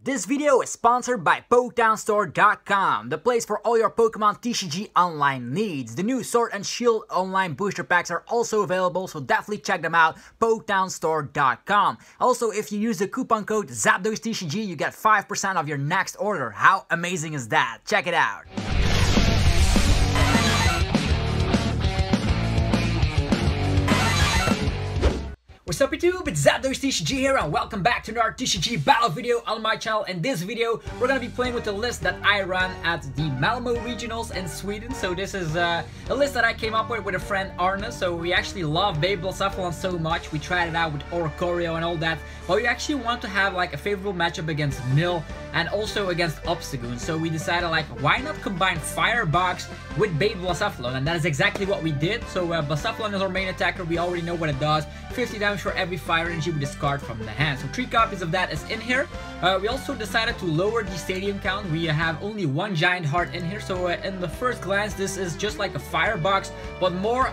This video is sponsored by PokedownStore.com, the place for all your Pokemon TCG online needs. The new Sword and Shield online booster packs are also available, so definitely check them out, PokedownStore.com. Also, if you use the coupon code ZapdosTCG, you get 5% off your next order. How amazing is that? Check it out. What's up YouTube, it's ZapdosTCG here and welcome back to another TCG battle video on my channel. In this video, we're gonna be playing with the list that I ran at the Malmo Regionals in Sweden. So this is a list that I came up with a friend Arne. So we actually love Baby Blacephalon so much. We tried it out with Oricorio and all that. But we actually want to have like a favorable matchup against Mill and also against Obstagoon. So we decided like, why not combine Firebox with Baby Blacephalon? And that is exactly what we did. So Blacephalon is our main attacker. We already know what it does. 50 damage for every fire energy we discard from the hand. So 3 copies of that is in here. We also decided to lower the stadium count. We have only 1 giant heart in here. So in the first glance, this is just like a firebox, but more,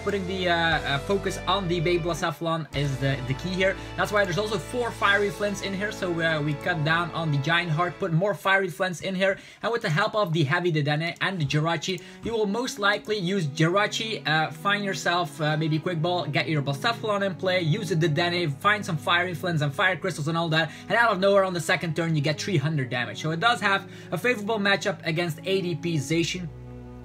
putting the focus on the Baby Blacephalon is the key here. That's why there's also 4 fiery flints in here. So we cut down on the giant heart, put more fiery flints in here, and with the help of the heavy Dedenne and the Jirachi, you will most likely use Jirachi, find yourself maybe Quick Ball, get your Blacephalon in play, use the Dedenne, find some fiery flints and fire crystals and all that, and out of nowhere on the second turn you get 300 damage. So it does have a favorable matchup against ADP Zacian,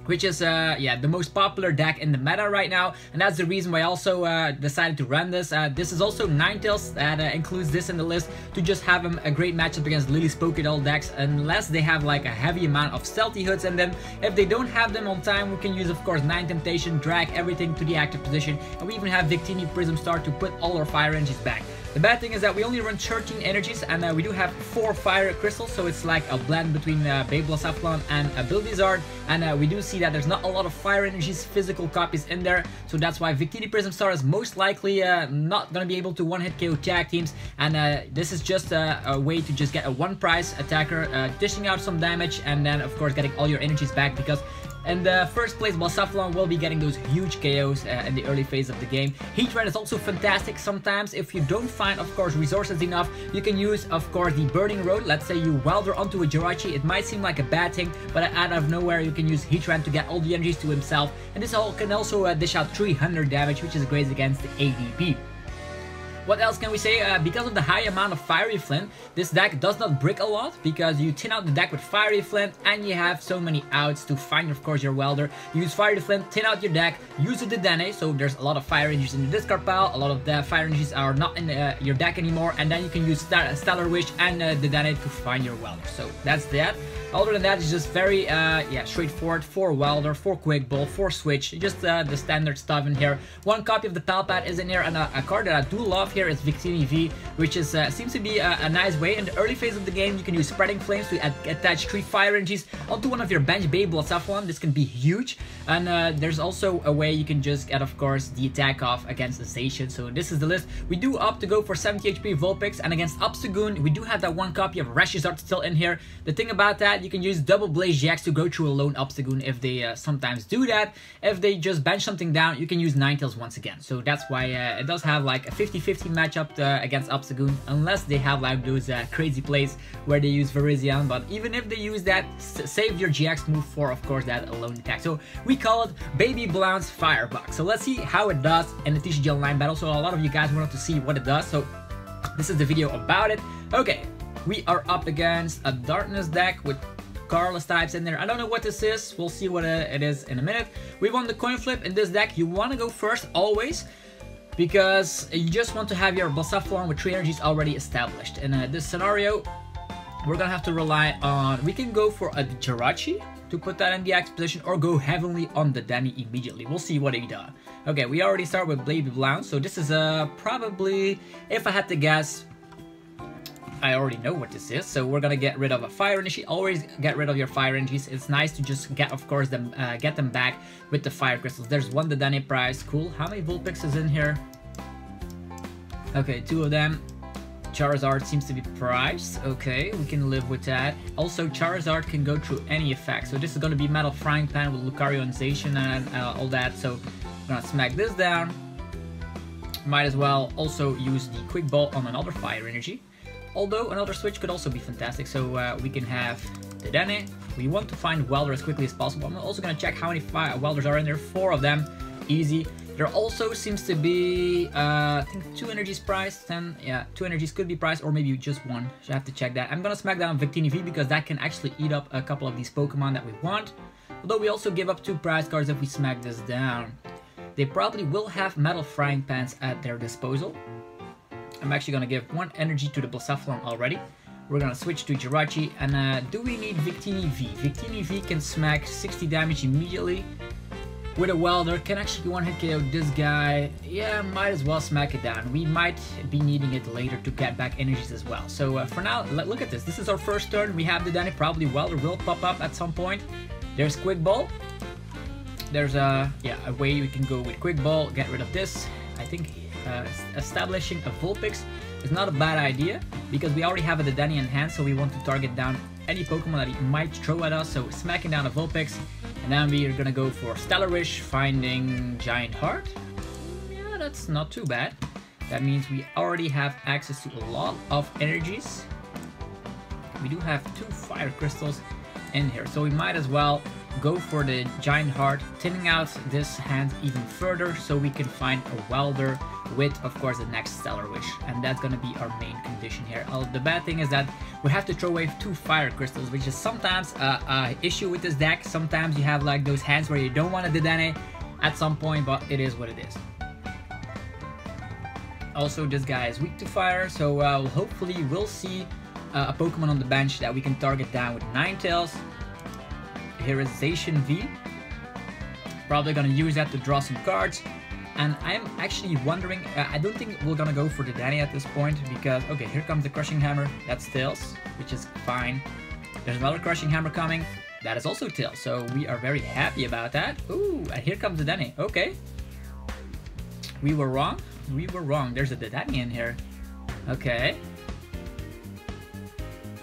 which is the most popular deck in the meta right now, and that's the reason why I also decided to run this. This is also Ninetales that includes this in the list to just have a great matchup against Lily's Pokédoll decks, unless they have like a heavy amount of Stealthy Hoods in them. If they don't have them on time, we can use of course Nine Temptation, drag everything to the active position, and we even have Victini Prism Star to put all our fire energies back. The bad thing is that we only run 13 energies, and we do have 4 fire crystals, so it's like a blend between Baby Blacephalon and Buildizard, and we do see that there's not a lot of fire energies, physical copies in there, so that's why Victini Prism Star is most likely not going to be able to one-hit KO tag teams, and this is just a way to just get a one-price attacker, dishing out some damage, and then of course getting all your energies back, because in the first place, Blacephalon will be getting those huge KOs in the early phase of the game. Heatran is also fantastic. Sometimes if you don't find, of course, resources enough, you can use, of course, the Burning Road. Let's say you welder onto a Jirachi. It might seem like a bad thing, but out of nowhere, you can use Heatran to get all the energies to himself. And this can also dish out 300 damage, which is great against the ADP. What else can we say? Because of the high amount of Fiery Flint, this deck does not brick a lot, because you tin out the deck with Fiery Flint and you have so many outs to find, of course, your welder. You use Fiery Flint, tin out your deck, use the Dedenne, so there's a lot of fire energies in the discard pile, a lot of the fire energies are not in your deck anymore, and then you can use Stellar Wish and Dedenne to find your welder. So that's that. Other than that, it's just very straightforward. 4 welder, 4 quick ball, 4 switch, just the standard stuff in here. 1 copy of the Pal Pad is in here, and a card that I do love here is Victini V, which is seems to be a nice way. In the early phase of the game, you can use Spreading Flames to attach 3 fire energies onto one of your bench Baby Blacephalon. This can be huge, and there's also a way you can just get, of course, the attack off against the Zacian. So this is the list. We do opt to go for 70 HP Vulpix, and against Obstagoon, we do have that 1 copy of Reshizard still in here. The thing about that, you can use Double Blaze Jacks to go through a lone Obstagoon if they sometimes do that. If they just bench something down, you can use Ninetales once again. So that's why it does have like a 50-50 matchup against Obstagoon, unless they have like those crazy plays where they use Virizion. But even if they use that, save your GX move for, of course, that alone attack. So we call it Baby Blounce Firebox. So let's see how it does in the TCG Online battle. So a lot of you guys wanted to see what it does, so this is the video about it. Okay, we are up against a Darkness deck with Carlos types in there. I don't know what this is. We'll see what it is in a minute. We won the coin flip in this deck. You want to go first always, because you just want to have your Blacephalon with 3 energies already established. In this scenario, we're gonna have to rely on, we can go for a Jirachi to put that in the active position, or go heavily on the Denny immediately. We'll see what he does. Okay, we already start with Baby Blounce, so this is probably, if I had to guess, I already know what this is, so we're gonna get rid of a fire energy. Always get rid of your fire energies. It's nice to just get, of course, get them back with the fire crystals. There's 1 Dedenne prize, cool. How many Vulpix is in here? Okay, 2 of them. Charizard seems to be priced. Okay, we can live with that. Also, Charizard can go through any effect. So this is gonna be Metal Frying Pan with Lucario and Zacian and all that. So I'm gonna smack this down. Might as well also use the Quick Ball on another fire energy. Although another switch could also be fantastic. So we can have Dedenne. We want to find Welder as quickly as possible. I'm also going to check how many Welders are in there. 4 of them. Easy. There also seems to be, I think 2 energies priced. 2 energies could be priced, or maybe just 1. So I have to check that. I'm going to smack down Victini V because that can actually eat up a couple of these Pokemon that we want. Although we also give up 2 prize cards if we smack this down. They probably will have Metal Frying Pans at their disposal. I'm actually going to give 1 energy to the Blacephalon already. We're going to switch to Jirachi. And do we need Victini V? Victini V can smack 60 damage immediately. With a Welder, can actually one-hit KO this guy. Yeah, might as well smack it down. We might be needing it later to get back energies as well. So for now, look at this. This is our first turn. We have the Dedenne. Probably Welder will pop up at some point. There's Quick Ball. There's a way we can go with Quick Ball. Get rid of this. I think establishing a Vulpix is not a bad idea because we already have a Dedenne in hand, so we want to target down any Pokemon that he might throw at us. So smacking down a Vulpix, and then we are gonna go for Stellar Wish, finding Giant Heart. Yeah, that's not too bad. That means we already have access to a lot of energies. We do have 2 Fire Crystals in here, so we might as well go for the Giant Heart, thinning out this hand even further so we can find a Welder with, of course, the next Stellar Wish, and that's gonna be our main condition here. The bad thing is that we have to throw away 2 Fire Crystals, which is sometimes a issue with this deck. Sometimes you have like those hands where you don't want a Dedenne at some point, but it is what it is. Also, this guy is weak to fire, so hopefully we'll see a Pokemon on the bench that we can target down with Ninetales. Here is Zacian V. Probably gonna use that to draw some cards. And I'm actually wondering, I don't think we're gonna go for the Dedenne at this point because, okay, here comes the Crushing Hammer. That's Tails, which is fine. There's another Crushing Hammer coming. That is also Tails, so we are very happy about that. Ooh, and here comes the Dedenne. Okay. We were wrong. We were wrong. There's a Dedenne in here. Okay.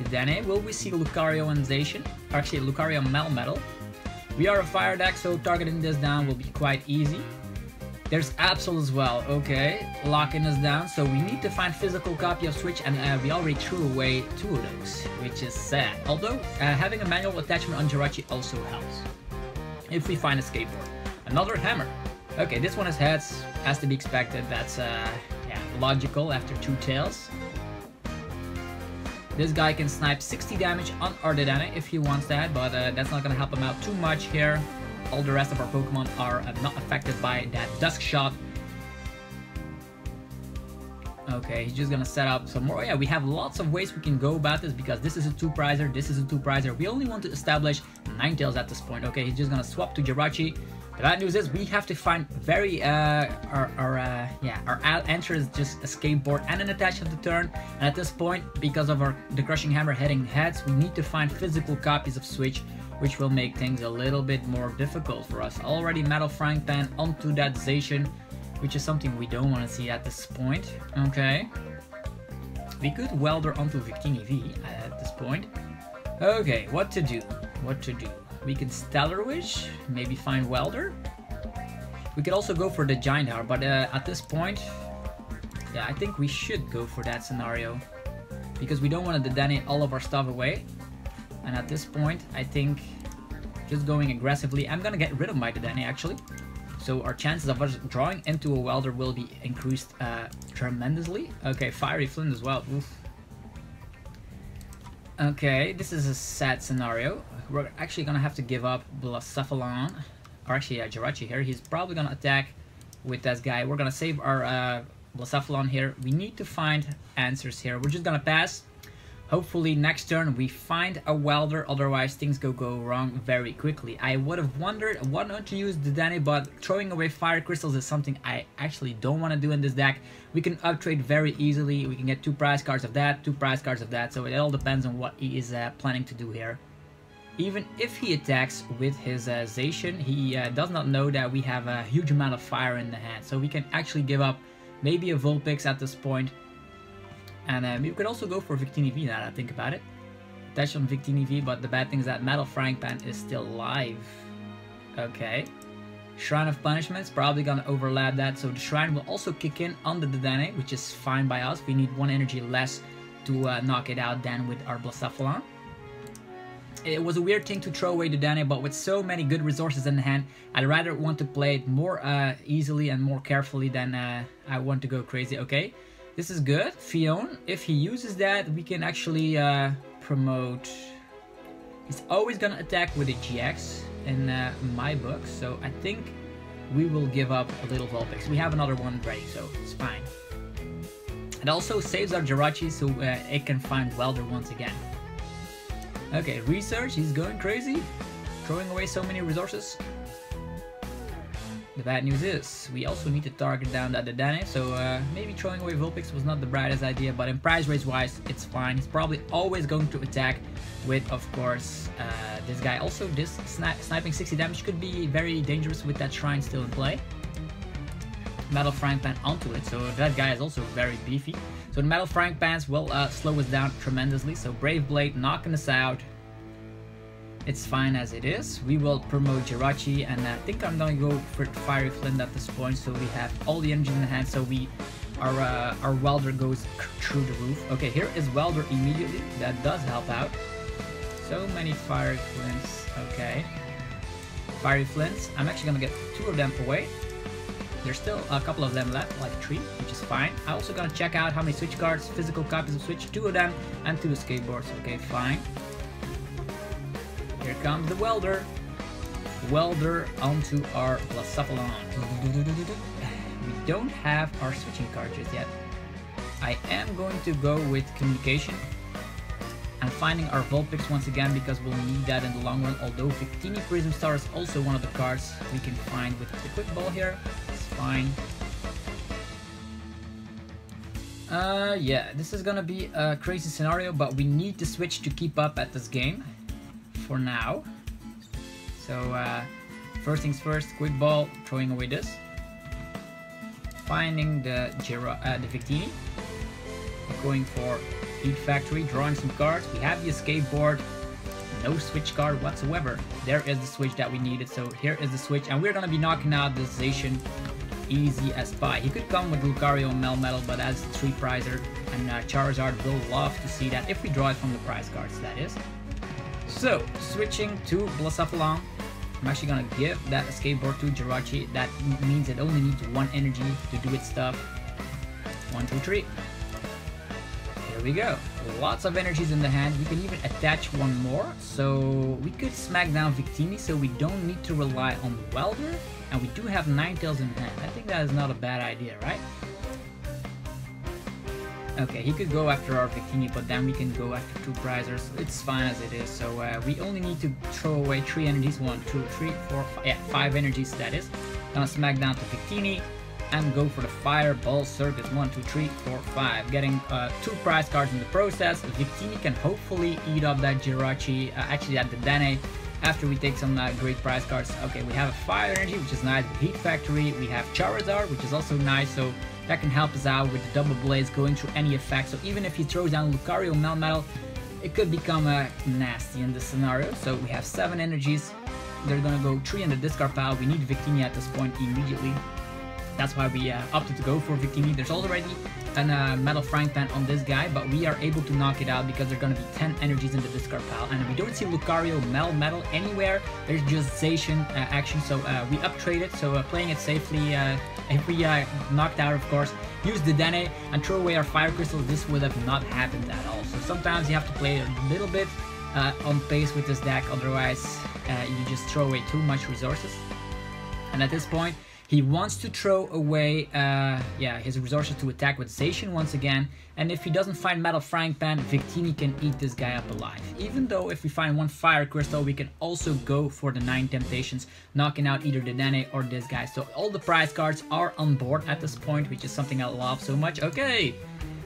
Dedenne. Will we see Lucario and Zacian? Actually, Lucario and Melmetal. We are a fire deck, so targeting this down will be quite easy. There's Absol as well. Okay, locking us down. So we need to find physical copy of Switch, and we already threw away 2 of those, which is sad. Although having a manual attachment on Jirachi also helps. If we find a skateboard. Another hammer. Okay, this one is heads, as to be expected. That's logical after 2 tails. This guy can snipe 60 damage on our Dedenne if he wants that, but that's not gonna help him out too much here. All the rest of our Pokemon are not affected by that Dusk Shot. Okay, he's just gonna set up some more. Yeah, we have lots of ways we can go about this because this is a 2-prizer, this is a 2-prizer. We only want to establish Ninetales at this point. Okay, he's just gonna swap to Jirachi. The bad news is we have to find very our answer is just a skateboard and an attach of the turn. And at this point, because of the Crushing Hammer heading heads, we need to find physical copies of Switch, which will make things a little bit more difficult for us. Already Metal Frying Pan onto that Zacian, which is something we don't want to see at this point. Okay. We could Welder onto Victini V at this point. Okay, what to do? What to do? We can Stellar Wish, maybe find Welder. We could also go for the Giant Heart, but at this point, yeah, I think we should go for that scenario because we don't want to Dedenne all of our stuff away. And at this point, I think just going aggressively, I'm gonna get rid of my Dedenne actually. So our chances of us drawing into a Welder will be increased tremendously. Okay, Fiery Flint as well. Oof. Okay, this is a sad scenario. We're actually gonna have to give up Blacephalon, or actually Jirachi here. He's probably gonna attack with this guy. We're gonna save our Blacephalon here. We need to find answers here. We're just gonna pass. Hopefully next turn we find a Welder, otherwise things go wrong very quickly. I would have wondered why not to use the Dedenne, but throwing away Fire Crystals is something I actually don't want to do in this deck. We can uptrade very easily. We can get 2 prize cards of that, 2 prize cards of that, so it all depends on what he is planning to do here. Even if he attacks with his Zacian, he does not know that we have a huge amount of fire in the hand, so we can actually give up maybe a Vulpix at this point. And we could also go for Victini V now that I think about it. Attach on Victini V, but the bad thing is that Metal Frying Pan is still live. Okay. Shrine of Punishment's probably gonna overlap that, so the Shrine will also kick in on the Dedenne, which is fine by us. We need 1 energy less to knock it out than with our Blacephalon. It was a weird thing to throw away the Dene, but with so many good resources in the hand, I'd rather want to play it more easily and more carefully than I want to go crazy. Okay, this is good. Fion, if he uses that, we can actually promote... He's always gonna attack with a GX in my book, so I think we will give up a little Vulpix. We have another one ready, so it's fine. It also saves our Jirachi, so it can find Welder once again. Okay, research, he's going crazy, throwing away so many resources. The bad news is, we also need to target down that Dedenne, so maybe throwing away Vulpix was not the brightest idea, but in price raise wise, it's fine. He's probably always going to attack with, of course, this guy. Also, this sniping 60 damage could be very dangerous with that Shrine still in play. Metal Frying Pan onto it, so that guy is also very beefy. So the Metal Frying Pans will slow us down tremendously, so Brave Blade knocking us out. It's fine as it is. We will promote Jirachi, and I think I'm gonna go for Fiery Flint at this point, so we have all the energy in the hand, so our Welder goes through the roof. Okay, here is Welder immediately. That does help out. So many Fiery Flints. Okay. Fiery Flints. I'm actually gonna get 2 of them away. There's still a couple of them left, like 3, which is fine. I'm also gonna check out how many Switch cards, physical copies of Switch, 2 of them, and 2 skateboards. Okay, fine. Here comes the Welder. Welder onto our Blacephalon. We don't have our switching cartridge yet. I am going to go with Communication and finding our Vulpix once again, because we'll need that in the long run, although Victini Prism Star is also one of the cards we can find with the Quick Ball here. It's fine. Yeah, this is gonna be a crazy scenario, but we need to switch to keep up at this game for now. So first things first, Quick Ball, throwing away this. Finding the Victini. Going for Heat Factory, drawing some cards. We have the escape board. No switch card whatsoever. There is the switch that we needed. So here is the switch, and we're gonna be knocking out this Zacian easy as pie. He could come with Lucario and Melmetal, but as 3 prizer, and Charizard will love to see that if we draw it from the prize cards, that is. So switching to Blacephalon. I'm actually gonna give that escape board to Jirachi. That means it only needs 1 energy to do its stuff. 1, 2, 3. Here we go. Lots of energies in the hand. We can even attach 1 more. So we could smack down Victini, so we don't need to rely on Welder. And we do have Ninetales in hand. I think that is not a bad idea, right? Okay, he could go after our Victini, but then we can go after 2 prizers. It's fine as it is. So we only need to throw away 3 energies. 1, 2, 3, 4, 5, yeah, 5 energies, that is. Gonna smack down to Victini and go for the Fireball Circus. 1, 2, 3, 4, 5. Getting 2 prize cards in the process. Victini can hopefully eat up that Jirachi, actually at the Dedenne, after we take some great prize cards. Okay, we have a Fire Energy, which is nice with Heat Factory. We have Charizard, which is also nice, so that can help us out with the double blades going through any effect. So even if he throws down Lucario Melmetal, it could become nasty in this scenario. So we have 7 energies. They're gonna go 3 in the discard pile. We need Victini at this point immediately. That's why we opted to go for Victini. There's already a Metal Frying Pan on this guy, but we are able to knock it out because there are going to be 10 energies in the discard pile. And we don't see Lucario, Melmetal anywhere. There's just Zacian action, so we up-traded. So playing it safely, if we knocked out, of course, use the Dedenne and throw away our Fire Crystals, this would have not happened at all. So sometimes you have to play a little bit on pace with this deck, otherwise you just throw away too much resources. And at this point, he wants to throw away his resources to attack with Zacian once again, and if he doesn't find Metal Frying Pan, Victini can eat this guy up alive. Even though if we find 1 Fire Crystal, we can also go for the 9 Temptations, knocking out either the Dedenne or this guy. So all the prize cards are on board at this point, which is something I love so much. Okay,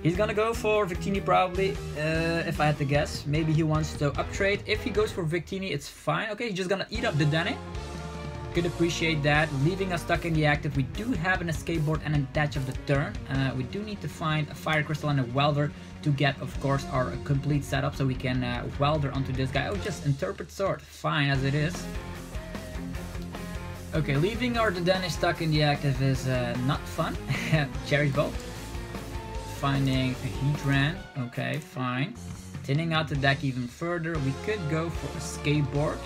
he's gonna go for Victini probably, if I had to guess. Maybe he wants to uptrade. If he goes for Victini, it's fine. Okay, he's just gonna eat up the Dedenne. Could appreciate that, leaving us stuck in the active. We do have an escape board and an attach of the turn. We do need to find a Fire Crystal and a Welder to get, of course, our complete setup, so we can Welder onto this guy. Oh, just Interpret Sword, fine as it is. Okay, leaving our Dedenne stuck in the active is not fun. Cherish Bolt. finding a Heatran. Okay, fine. Thinning out the deck even further, we could go for a Skateboard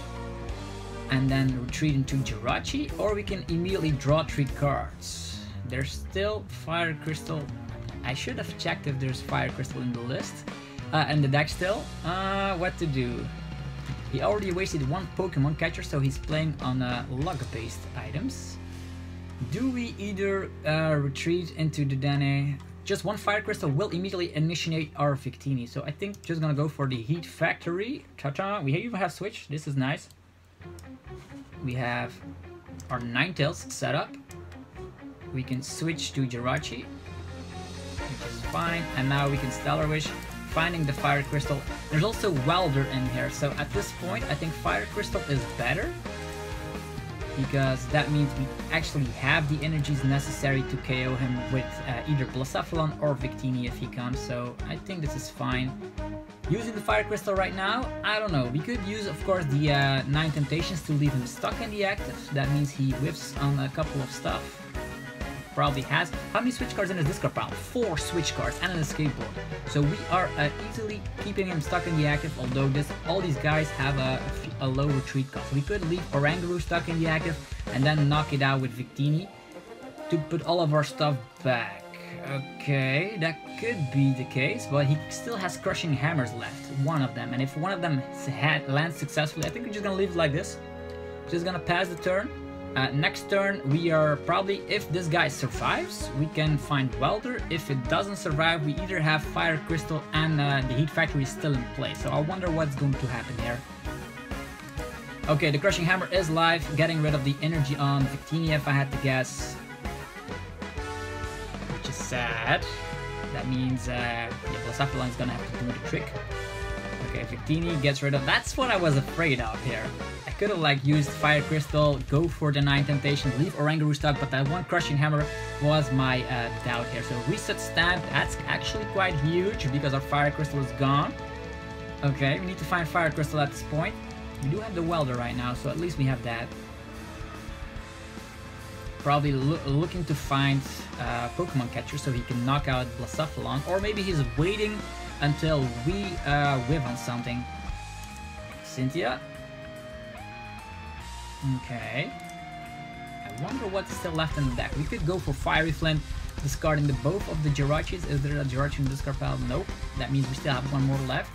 and then retreat into Jirachi, or we can immediately draw 3 cards. There's still Fire Crystal. I should have checked if there's Fire Crystal in the list, in the deck still. What to do? He already wasted 1 Pokemon catcher, so he's playing on luck-based items. Do we either retreat into the Dene? Just 1 Fire Crystal will immediately initiate our Victini, so I think just gonna go for the Heat Factory. Ta-ta! We even have Switch, this is nice. We have our Ninetales set up. We can switch to Jirachi, which is fine, and now we can Stellar Wish, finding the Fire Crystal. There's also Welder in here, so at this point I think Fire Crystal is better, because that means we actually have the energies necessary to KO him with either Blacephalon or Victini if he comes, so I think this is fine. Using the Fire Crystal right now, I don't know. We could use, of course, the 9 Temptations to leave him stuck in the active. That means he whiffs on a couple of stuff. Probably has. How many switch cards in his discard pile? 4 switch cards and an escape board. So we are easily keeping him stuck in the active, although all these guys have a low retreat cost. We could leave Oranguru stuck in the active and then knock it out with Victini to put all of our stuff back. Okay, that could be the case, but he still has Crushing Hammers left, 1 of them, and if one of them lands successfully, I think we're just gonna leave it like this. Just gonna pass the turn. Next turn, we are probably, if this guy survives, we can find Welder. If it doesn't survive, we either have Fire Crystal and the Heat Factory is still in play, so I wonder what's going to happen here. Okay, the Crushing Hammer is live, getting rid of the energy on Victini if I had to guess. Sad. That means Blacephalon is gonna have to do the trick. Okay, Victini gets rid of. That's what I was afraid of here. I could have like used Fire Crystal, go for the 9 Temptations, leave Oranguru stuck, but that 1 Crushing Hammer was my doubt here. So reset stamp. That's actually quite huge because our Fire Crystal is gone. Okay, we need to find Fire Crystal at this point. We do have the Welder right now, so at least we have that. Probably looking to find Pokemon catcher so he can knock out Blacephalon, or maybe he's waiting until we whiff on something. Cynthia. Okay. I wonder what's still left in the deck. We could go for Fiery Flint, discarding both of the Jirachis. Is there a Jirachi in the discard pile? Nope. That means we still have 1 more left.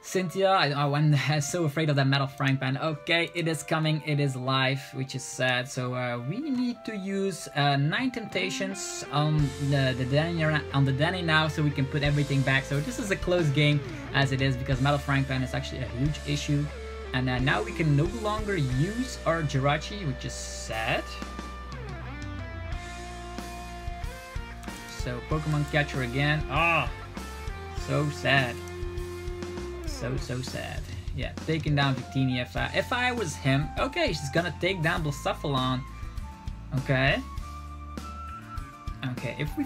Cynthia, I'm so afraid of that Metal Frying Pan. Okay, it is coming, it is live, which is sad. So we need to use 9 Temptations on the Dene now, so we can put everything back. So this is a close game as it is, because Metal Frying Pan is actually a huge issue. And now we can no longer use our Jirachi, which is sad. So Pokemon Catcher again. Ah, so sad. So sad. Yeah, taking down Victini. If I was him, okay, she's gonna take down Blacephalon. Okay. Okay, if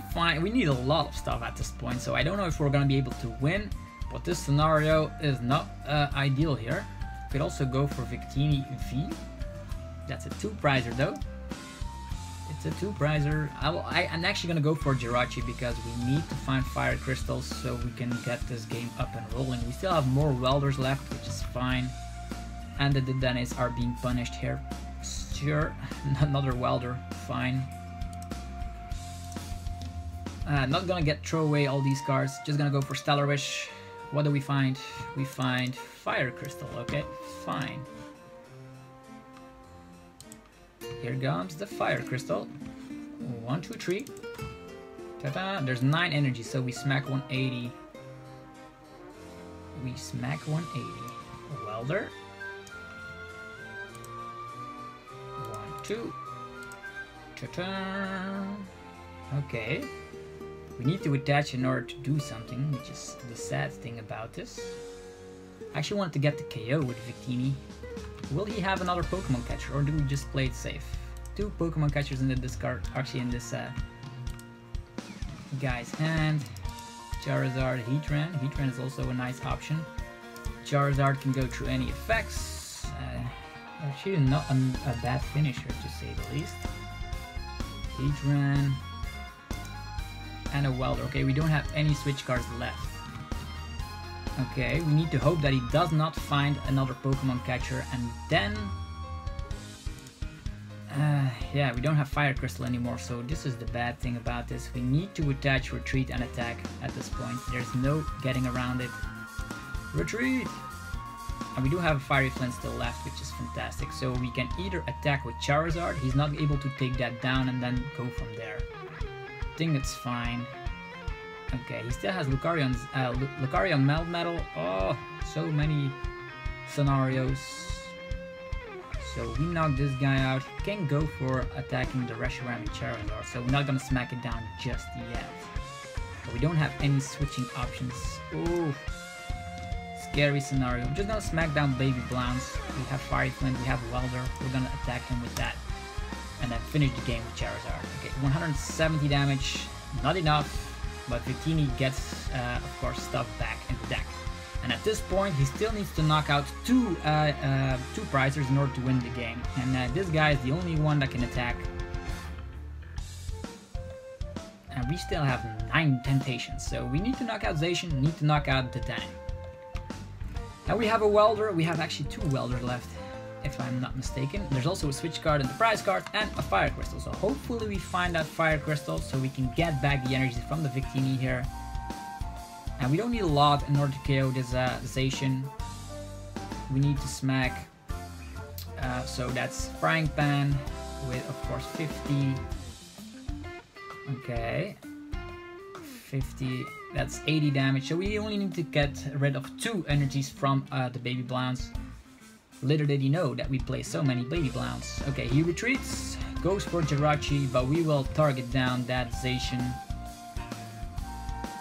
we need a lot of stuff at this point, so I don't know if we're gonna be able to win, but this scenario is not ideal here. Could also go for Victini V. That's a 2-prizer though. It's a 2-prizer. I'm actually gonna go for Jirachi because we need to find Fire Crystals so we can get this game up and rolling. We still have more Welders left, which is fine. And the Denes are being punished here. Sure, another Welder, fine. Not gonna throw away all these cards, just gonna go for Stellar Wish. What do we find? We find Fire Crystal, okay, fine. Here comes the Fire Crystal. 1, 2, 3. Ta-da! There's 9 energy, so we smack 180. We smack 180. Welder. 1, 2. Ta-da! Okay. We need to attach in order to do something, which is the sad thing about this. I actually wanted to get the KO with Victini. Will he have another Pokemon catcher, or do we just play it safe? 2 Pokemon catchers in the discard, actually in this guy's hand. Charizard, Heatran. Heatran is also a nice option. Charizard can go through any effects. Actually not a bad finisher, to say the least. Heatran. and a welder. Okay, we don't have any switch cards left. Okay, we need to hope that he does not find another Pokemon catcher, and then yeah, we don't have Fire Crystal anymore, so this is the bad thing about this. We need to attach Retreat and attack at this point. There's no getting around it. Retreat! And we do have a Fiery Flint still left, which is fantastic. So we can either attack with Charizard. He's not able to take that down and then go from there. I think that's fine. Okay, he still has Lucario Melmetal. Oh, so many scenarios. So we knock this guy out. He can go for attacking the Reshiram and Charizard, so we're not gonna smack it down just yet. But we don't have any switching options. Ooh, scary scenario. We're just gonna smack down Baby Blounce. We have Fiery Flint, we have Welder. We're gonna attack him with that. And then finish the game with Charizard. Okay, 170 damage, not enough. But Victini gets, of course, stuff back in the deck. And at this point, he still needs to knock out two prizers in order to win the game. And this guy is the only one that can attack. And we still have 9 Temptations. So we need to knock out Zacian, need to knock out Dedenne. Now we have a Welder. We have actually 2 Welders left, if I'm not mistaken. There's also a Switch card and the prize card and a Fire Crystal. So hopefully we find that Fire Crystal so we can get back the energy from the Victini here. And we don't need a lot in order to KO this Zacian. We need to smack. So that's Frying Pan with, of course, 50. Okay. 50. That's 80 damage. So we only need to get rid of 2 energies from the Baby Blounce. Little did he know that we play so many Baby Blounce. Okay, he retreats, goes for Jirachi, but we will target down that Zacian.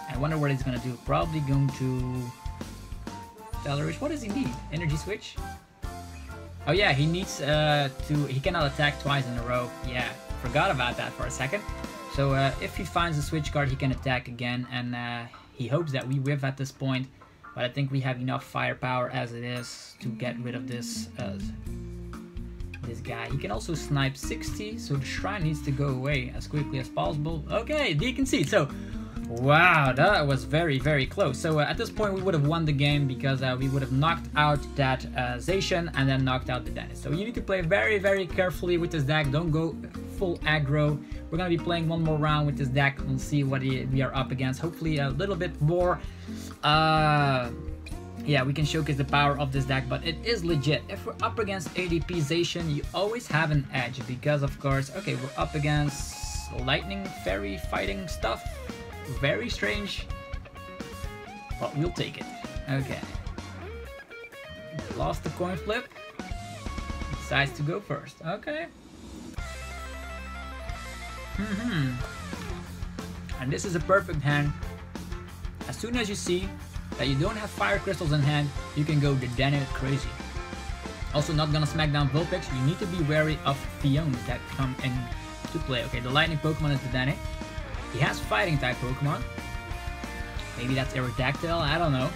I wonder what he's gonna do. Probably going to Stellarish. What does he need? Energy switch? Oh yeah, he needs he cannot attack twice in a row. Yeah, forgot about that for a second. So if he finds a switch card, he can attack again, and he hopes that we whiff at this point. But I think we have enough firepower as it is to get rid of this guy. He can also snipe 60, so the shrine needs to go away as quickly as possible. Okay, Deacon Seed. So, wow, that was very, very close. So at this point, we would have won the game because we would have knocked out that Zacian and then knocked out the Dennis. So you need to play very, very carefully with this deck. Don't go full aggro. We're gonna be playing one more round with this deck. We'll see what we are up against. Hopefully a little bit more. Yeah, we can showcase the power of this deck, but it is legit. If we're up against ADP Zacian, you always have an edge because, of course, okay, we're up against lightning fairy fighting stuff. Very strange, but we'll take it. Okay. Lost the coin flip. Decides to go first. Okay. And this is a perfect hand. As soon as you see that you don't have Fire Crystals in hand, you can go Dedenne crazy. Also, not gonna smack down Vulpix. You need to be wary of Fiones that come into play. Okay, the lightning Pokemon is Dedenne. He has fighting type Pokemon. Maybe that's Aerodactyl, I don't know.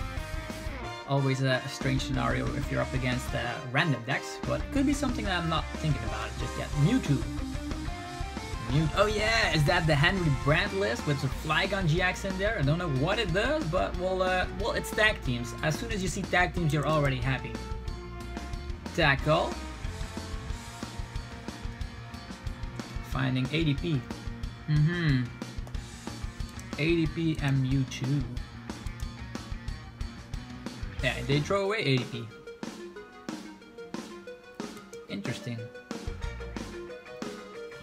Always a strange scenario if you're up against random decks, but could be something that I'm not thinking about just yet. Mewtwo. Oh yeah, is that the Henry Brandt list with the Flygon GX in there? I don't know what it does, but well, it's tag teams. As soon as you see tag teams, you're already happy. Tackle. Finding ADP. ADP and Mewtwo. Yeah, they throw away ADP. Interesting.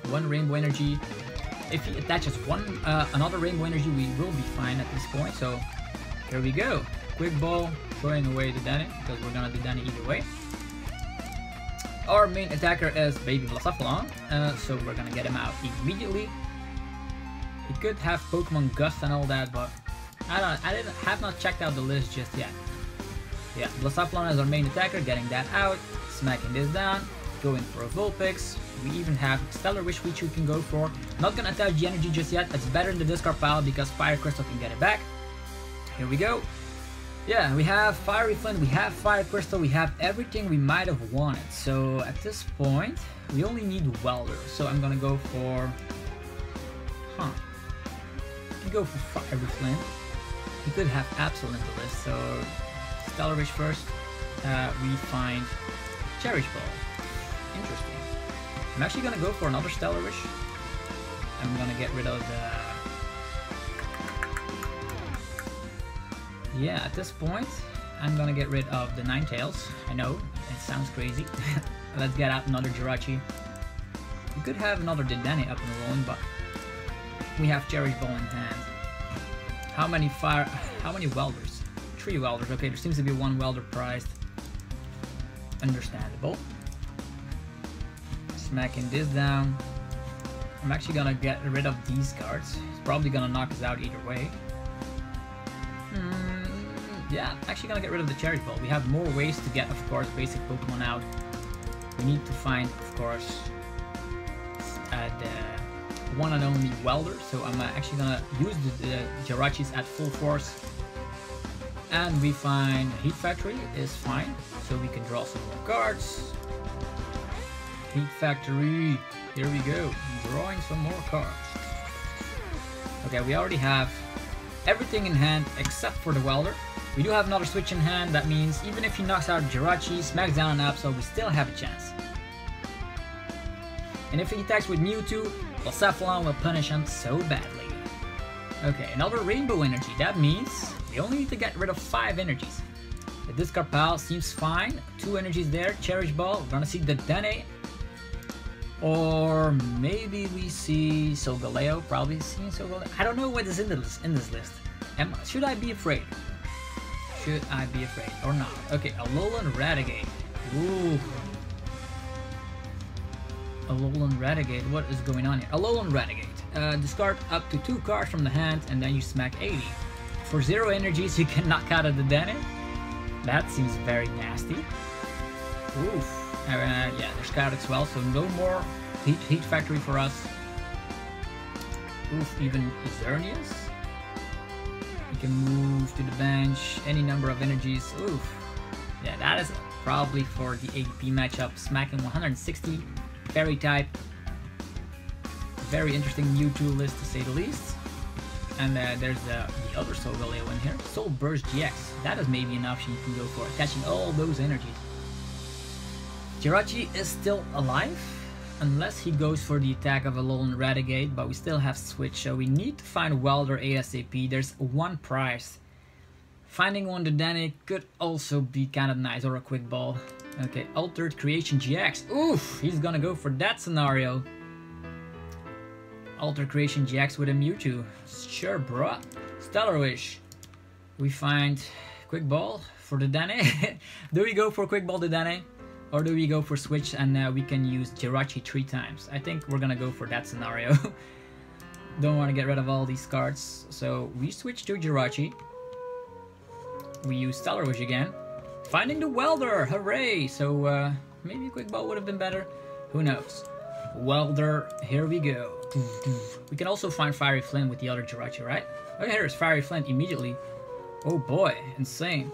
One Rainbow Energy. If he attaches another Rainbow Energy, we will be fine at this point. So here we go. Quick Ball, throwing away the Dedenne because we're gonna do Dedenne either way. Our main attacker is Baby Blacephalon, so we're gonna get him out immediately. He could have Pokemon Gust and all that, but I have not checked out the list just yet. Yeah, Blacephalon is our main attacker, getting that out, smacking this down, going for a Vulpix. We even have Stellar Wish, which we can go for. Not gonna attach the energy just yet. It's better in the discard pile because Fire Crystal can get it back. Here we go. Yeah, we have Fiery Flint, we have Fire Crystal, we have everything we might have wanted. So at this point, we only need Welder. So I'm gonna go for... could go for Fiery Flint. He could have Absol in the list, so Stellar Wish first. We find Cherish Ball. Interesting. I'm actually gonna go for another Stellar Wish. I'm gonna get rid of the... Yeah, at this point, I'm gonna get rid of the Ninetales. I know, it sounds crazy. Let's get out another Jirachi. We could have another Dedenne up and rolling, but we have Cherish Ball in hand. How many welders? 3 welders. Okay, there seems to be 1 welder prized. Understandable. Smacking this down. I'm actually gonna get rid of these cards. It's probably gonna knock us out either way. Yeah, actually gonna get rid of the Cherish Ball. We have more ways to get, of course, basic Pokemon out. We need to find, of course, the one and only welder. So I'm actually gonna use the Jirachis at full force. And we find Heat Factory is fine, so we can draw some more cards. Heat Factory, here we go, drawing some more cards. Okay, we already have everything in hand except for the welder. We do have another switch in hand, that means even if he knocks out Jirachi, smacks down an Absol, we still have a chance. And if he attacks with Mewtwo, Blacephalon will punish him so badly. Okay, another Rainbow Energy, that means we only need to get rid of 5 energies. The discard pile seems fine, 2 energies there, Cherish Ball, we're gonna see the Dedenne. Or maybe we see Solgaleo, probably seeing Solgaleo. I don't know what is in this list. Should I be afraid? Should I be afraid or not? Okay, Alolan Raticate. Ooh. Alolan Raticate, what is going on here? Alolan Raticate. Discard up to 2 cards from the hand and then you smack 80. For 0 energies you can knock out a Dedenne. That seems very nasty. Oof. Yeah, there's Scout as well, so no more Heat Factory for us. Oof, even Xerneas. We can move to the bench, any number of energies. Oof. Yeah, that is probably for the ADP matchup. Smacking 160, Fairy type. Very interesting Mewtwo list to say the least. And there's the other Solgaleo in here. Soul Burst GX. That is maybe an option you can go for, attaching all those energies. Jirachi is still alive, unless he goes for the attack of Alolan Raticate, but we still have Switch, so we need to find Welder ASAP. There's 1 prize. Finding one Dedenne could also be kind of nice, or a Quick Ball. Okay, Altered Creation GX. Oof, he's gonna go for that scenario. Altered Creation GX with a Mewtwo. Sure, bruh. Stellar Wish. We find Quick Ball for Dedenne. Do we go for Quick Ball Dedenne? Or do we go for Switch and we can use Jirachi 3 times? I think we're gonna go for that scenario. Don't want to get rid of all these cards. So we switch to Jirachi. We use Stellar Wish again. Finding the Welder! Hooray! So maybe Quick Ball would have been better. Who knows? Welder, here we go. We can also find Fiery Flint with the other Jirachi, right? Okay, here's Fiery Flint immediately. Oh boy, insane.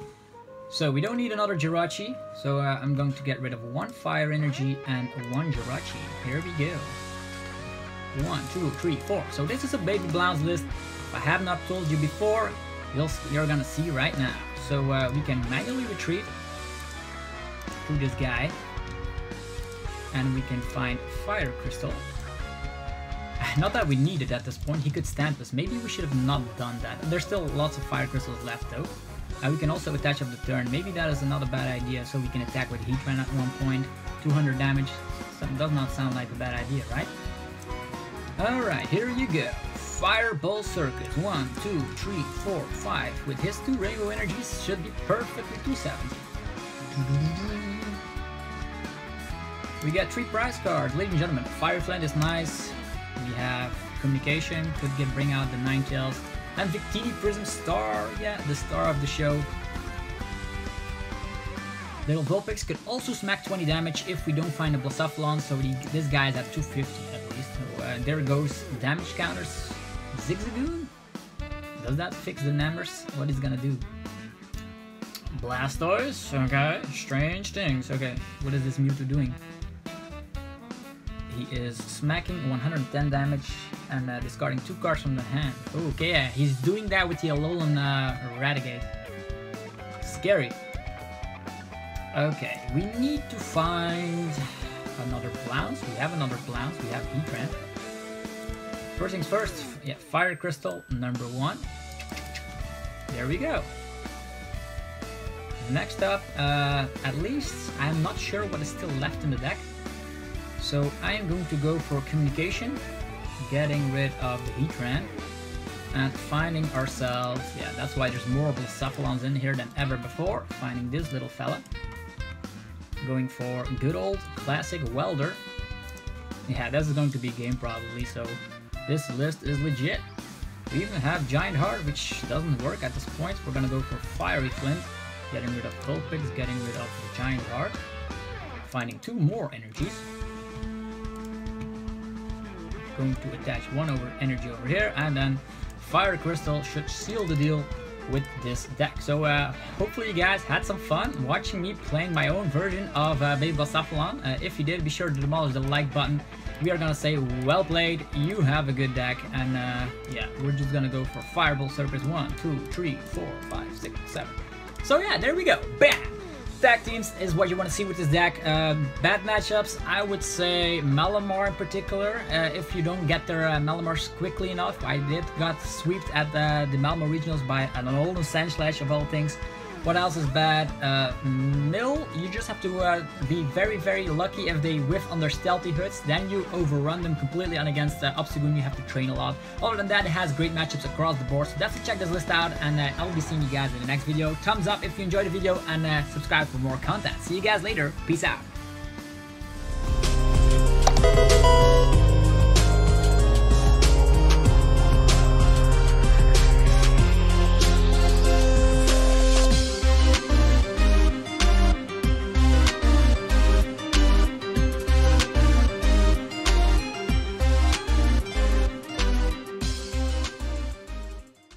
So we don't need another Jirachi, so I'm going to get rid of 1 Fire Energy and 1 Jirachi. Here we go. 1, 2, 3, 4. So this is a Baby Blounce list. If I have not told you before, you're gonna see right now. So we can manually retreat through this guy, and we can find Fire Crystal. Not that we need it at this point, he could stand us. Maybe we should have not done that. There's still lots of Fire Crystals left though. We can also attach up the turn. Maybe that is another bad idea, so we can attack with Heatran at 1 point. 200 damage. So does not sound like a bad idea, right? Alright, here you go. Fireball Circus. 1, 2, 3, 4, 5. With his 2 Rainbow Energies, should be perfectly 270. We got 3 prize cards. Ladies and gentlemen, Fire Flint is nice. We have Communication, could bring out the Ninetales. And Victini Prism Star, yeah, the star of the show. Little Vulpix could also smack 20 damage if we don't find a Blacephalon, so this guy is at 250 at least. So, there goes damage counters. Zigzagoon? Does that fix the numbers? What is gonna do? Blastoise, okay, strange things. Okay, what is this Mewtwo doing? He is smacking 110 damage. and discarding 2 cards from the hand. Okay, yeah, he's doing that with the Alolan Raticate. Scary. Okay, we need to find another Blounce. We have another Blounce. We have Heatran. First things first, yeah, Fire Crystal number 1. There we go. Next up, at least I'm not sure what is still left in the deck. So I am going to go for Communication, getting rid of the Heatran, and finding ourselves, yeah, that's why there's more Blacephalons in here than ever before, finding this little fella. Going for good old classic Welder. Yeah, this is going to be a game probably, so this list is legit. We even have Giant Heart, which doesn't work at this point. We're gonna go for Fiery Flint, getting rid of Vulpix, getting rid of the Giant Heart, finding 2 more energies. Going to attach 1 energy over here, and then Fire Crystal should seal the deal with this deck. So hopefully you guys had some fun watching me playing my own version of Baby Blacephalon. If you did, be sure to demolish the like button. We are gonna say well played, you have a good deck, and yeah, we're just gonna go for Fireball Circus 1, 2, 3, 4, 5, 6, 7. So yeah, there we go, bam! Tag teams is what you want to see with this deck. Bad matchups, I would say Malamar in particular. If you don't get their Malamars quickly enough, I got swept at the Malamar Regionals by an Alolan Sandslash of all things. What else is bad? Mill, you just have to be very, very lucky if they whiff on their Stealthy Hoods. Then you overrun them completely, and against Obstagoon you have to train a lot. Other than that, it has great matchups across the board. So definitely check this list out, and I'll be seeing you guys in the next video. Thumbs up if you enjoyed the video, and subscribe for more content. See you guys later. Peace out.